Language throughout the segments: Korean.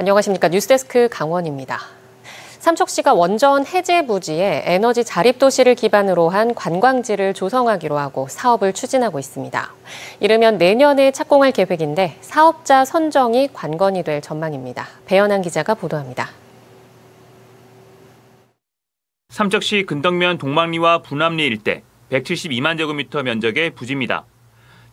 안녕하십니까. 뉴스데스크 강원입니다. 삼척시가 원전 해제 부지에 에너지 자립도시를 기반으로 한 관광지를 조성하기로 하고 사업을 추진하고 있습니다. 이르면 내년에 착공할 계획인데 사업자 선정이 관건이 될 전망입니다. 배현한 기자가 보도합니다. 삼척시 근덕면 동막리와 분암리 일대 172만 제곱미터 면적의 부지입니다.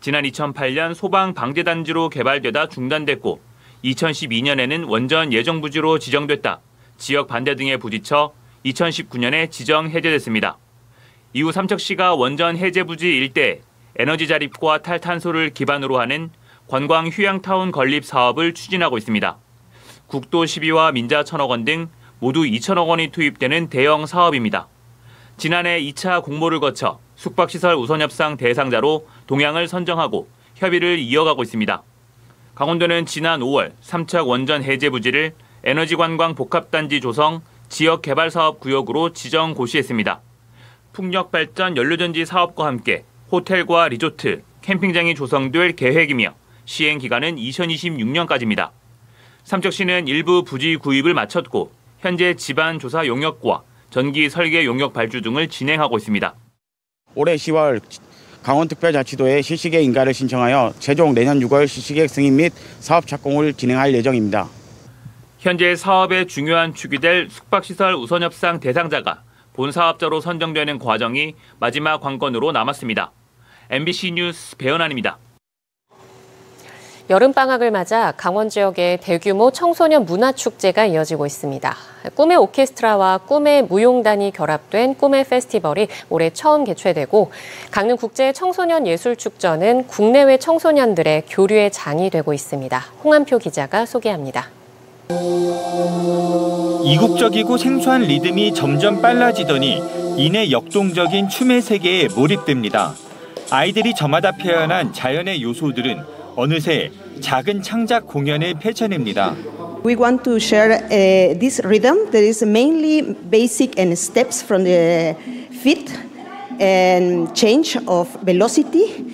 지난 2008년 소방방재단지로 개발되다 중단됐고 2012년에는 원전 예정부지로 지정됐다 지역 반대 등에 부딪혀 2019년에 지정 해제됐습니다. 이후 삼척시가 원전 해제부지 일대에 에너지 자립과 탈탄소를 기반으로 하는 관광 휴양타운 건립 사업을 추진하고 있습니다. 국도 12와 민자 1,000억 원 등 모두 2천억 원이 투입되는 대형 사업입니다. 지난해 2차 공모를 거쳐 숙박시설 우선협상 대상자로 동양을 선정하고 협의를 이어가고 있습니다. 강원도는 지난 5월 삼척 원전 해제 부지를 에너지관광 복합단지 조성 지역개발사업 구역으로 지정 고시했습니다. 풍력발전 연료전지 사업과 함께 호텔과 리조트, 캠핑장이 조성될 계획이며 시행 기간은 2026년까지입니다. 삼척시는 일부 부지 구입을 마쳤고 현재 지반 조사 용역과 전기 설계 용역 발주 등을 진행하고 있습니다. 올해 10월 강원특별자치도에 실시계획 인가를 신청하여 최종 내년 6월 실시계획 승인 및 사업 착공을 진행할 예정입니다. 현재 사업의 중요한 축이 될 숙박시설 우선협상 대상자가 본사업자로 선정되는 과정이 마지막 관건으로 남았습니다. MBC 뉴스 배현환입니다. 여름방학을 맞아 강원 지역에 대규모 청소년 문화축제가 이어지고 있습니다. 꿈의 오케스트라와 꿈의 무용단이 결합된 꿈의 페스티벌이 올해 처음 개최되고 강릉 국제 청소년 예술축전은 국내외 청소년들의 교류의 장이 되고 있습니다. 홍한표 기자가 소개합니다. 이국적이고 생소한 리듬이 점점 빨라지더니 이내 역동적인 춤의 세계에 몰입됩니다. 아이들이 저마다 표현한 자연의 요소들은 어느새 작은 창작 공연을 펼쳐냅니다. We want to share this rhythm that is mainly basic and steps from the feet and change of velocity.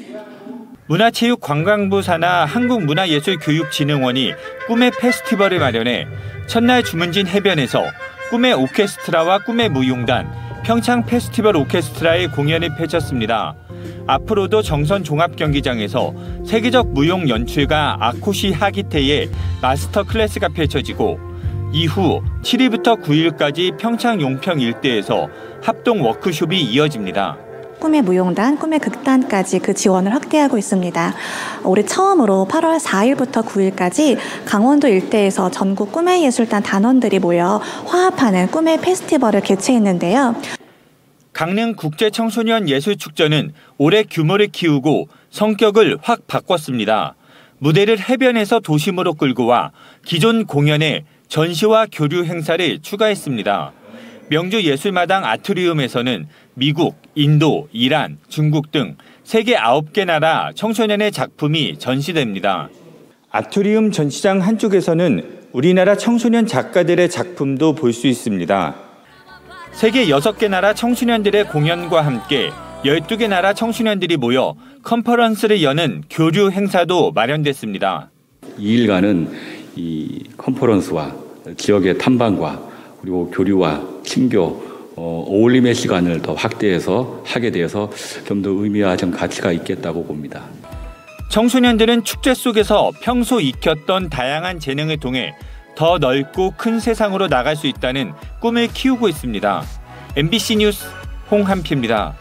문화체육관광부 산하 한국문화예술교육진흥원이 꿈의 페스티벌을 마련해 첫날 주문진 해변에서 꿈의 오케스트라와 꿈의 무용단, 평창 페스티벌 오케스트라의 공연을 펼쳤습니다. 앞으로도 정선 종합경기장에서 세계적 무용 연출가 아코시 하기테의 마스터 클래스가 펼쳐지고 이후 7일부터 9일까지 평창 용평 일대에서 합동 워크숍이 이어집니다. 꿈의 무용단, 꿈의 극단까지 그 지원을 확대하고 있습니다. 올해 처음으로 8월 4일부터 9일까지 강원도 일대에서 전국 꿈의 예술단 단원들이 모여 화합하는 꿈의 페스티벌을 개최했는데요. 강릉 국제청소년 예술축전은 올해 규모를 키우고 성격을 확 바꿨습니다. 무대를 해변에서 도심으로 끌고 와 기존 공연에 전시와 교류 행사를 추가했습니다. 명주 예술마당 아트리움에서는 미국, 인도, 이란, 중국 등 세계 9개 나라 청소년의 작품이 전시됩니다. 아트리움 전시장 한쪽에서는 우리나라 청소년 작가들의 작품도 볼 수 있습니다. 세계 6개 나라 청소년들의 공연과 함께 12개 나라 청소년들이 모여 컨퍼런스를 여는 교류 행사도 마련됐습니다. 2일간은 이 컨퍼런스와 지역의 탐방과 그리고 교류와 친교, 어울림의 시간을 더 확대해서 하게 되어서 좀 더 의미와 좀 가치가 있겠다고 봅니다. 청소년들은 축제 속에서 평소 익혔던 다양한 재능을 통해 더 넓고 큰 세상으로 나갈 수 있다는 꿈을 키우고 있습니다. MBC 뉴스 홍한표입니다.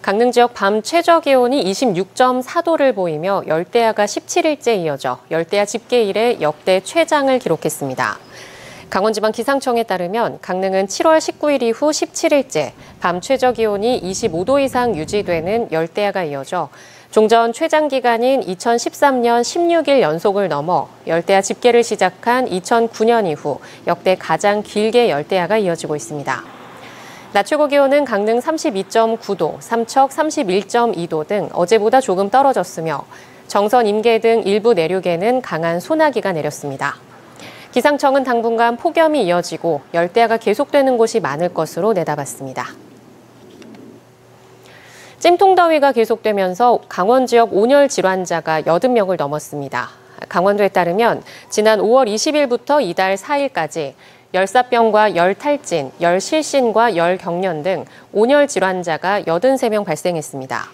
강릉 지역 밤 최저 기온이 26.4도를 보이며 열대야가 17일째 이어져 열대야 집계 이래 역대 최장을 기록했습니다. 강원지방기상청에 따르면 강릉은 7월 19일 이후 17일째 밤 최저 기온이 25도 이상 유지되는 열대야가 이어져 종전 최장 기간인 2013년 16일 연속을 넘어 열대야 집계를 시작한 2009년 이후 역대 가장 길게 열대야가 이어지고 있습니다. 낮 최고 기온은 강릉 32.9도, 삼척 31.2도 등 어제보다 조금 떨어졌으며 정선, 임계 등 일부 내륙에는 강한 소나기가 내렸습니다. 기상청은 당분간 폭염이 이어지고 열대야가 계속되는 곳이 많을 것으로 내다봤습니다. 찜통더위가 계속되면서 강원 지역 온열 질환자가 80명을 넘었습니다. 강원도에 따르면 지난 5월 20일부터 이달 4일까지 열사병과 열탈진, 열실신과 열경련 등 온열 질환자가 83명 발생했습니다.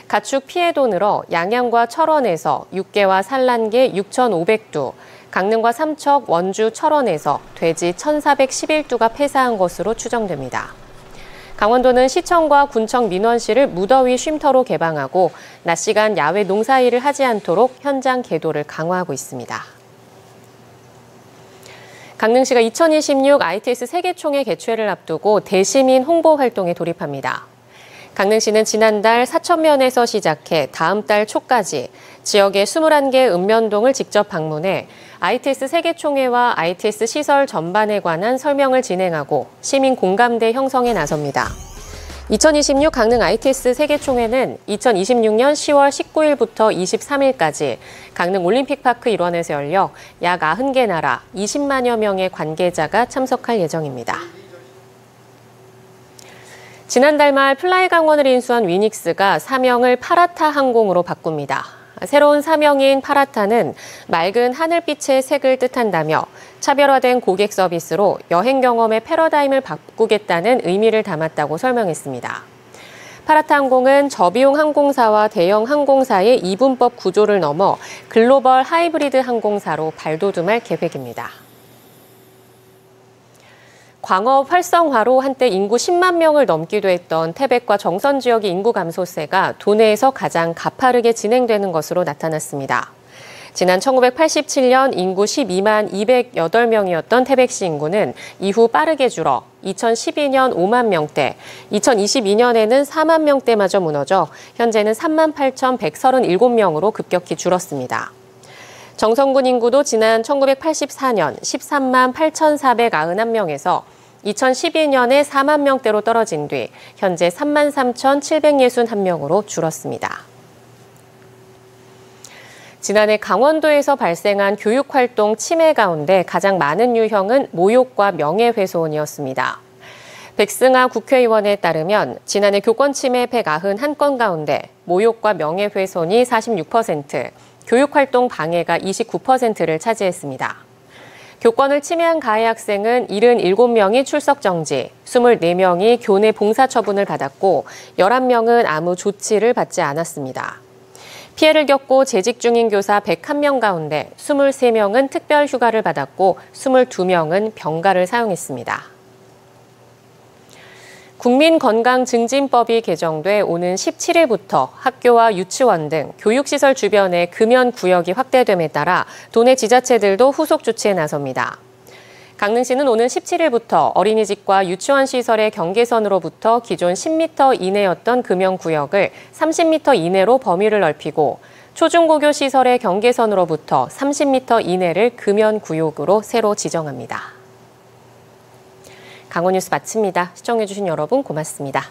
가축 피해도 늘어 양양과 철원에서 육개와 산란개 6,500두, 강릉과 삼척, 원주, 철원에서 돼지 1,411두가 폐사한 것으로 추정됩니다. 강원도는 시청과 군청 민원실을 무더위 쉼터로 개방하고 낮 시간 야외 농사일을 하지 않도록 현장 계도를 강화하고 있습니다. 강릉시가 2026 ITS 세계총회 개최를 앞두고 대시민 홍보 활동에 돌입합니다. 강릉시는 지난달 사천면에서 시작해 다음 달 초까지 지역의 21개 읍면동을 직접 방문해 ITS 세계총회와 ITS 시설 전반에 관한 설명을 진행하고 시민 공감대 형성에 나섭니다. 2026 강릉 ITS 세계총회는 2026년 10월 19일부터 23일까지 강릉 올림픽파크 일원에서 열려 약 90개 나라 20만여 명의 관계자가 참석할 예정입니다. 지난달 말 플라이 강원을 인수한 위닉스가 사명을 파라타 항공으로 바꿉니다. 새로운 사명인 파라타는 맑은 하늘빛의 색을 뜻한다며 차별화된 고객 서비스로 여행 경험의 패러다임을 바꾸겠다는 의미를 담았다고 설명했습니다. 파라타 항공은 저비용 항공사와 대형 항공사의 이분법 구조를 넘어 글로벌 하이브리드 항공사로 발돋움할 계획입니다. 광업 활성화로 한때 인구 10만 명을 넘기도 했던 태백과 정선 지역의 인구 감소세가 도내에서 가장 가파르게 진행되는 것으로 나타났습니다. 지난 1987년 인구 12만 208명이었던 태백시 인구는 이후 빠르게 줄어 2012년 5만 명대, 2022년에는 4만 명대마저 무너져 현재는 3만 8,137명으로 급격히 줄었습니다. 정선군 인구도 지난 1984년 13만 8,491명에서 2012년에 4만 명대로 떨어진 뒤 현재 3만 3,761명으로 줄었습니다. 지난해 강원도에서 발생한 교육활동 침해 가운데 가장 많은 유형은 모욕과 명예훼손이었습니다. 백승아 국회의원에 따르면 지난해 교권 침해 191건 가운데 모욕과 명예훼손이 46%, 교육활동 방해가 29%를 차지했습니다. 교권을 침해한 가해 학생은 77명이 출석 정지, 24명이 교내 봉사 처분을 받았고 11명은 아무 조치를 받지 않았습니다. 피해를 겪고 재직 중인 교사 101명 가운데 23명은 특별 휴가를 받았고 22명은 병가를 사용했습니다. 국민건강증진법이 개정돼 오는 17일부터 학교와 유치원 등 교육시설 주변의 금연구역이 확대됨에 따라 도내 지자체들도 후속 조치에 나섭니다. 강릉시는 오는 17일부터 어린이집과 유치원 시설의 경계선으로부터 기존 10m 이내였던 금연구역을 30m 이내로 범위를 넓히고 초중고교 시설의 경계선으로부터 30m 이내를 금연구역으로 새로 지정합니다. 강원뉴스 마칩니다. 시청해주신 여러분 고맙습니다.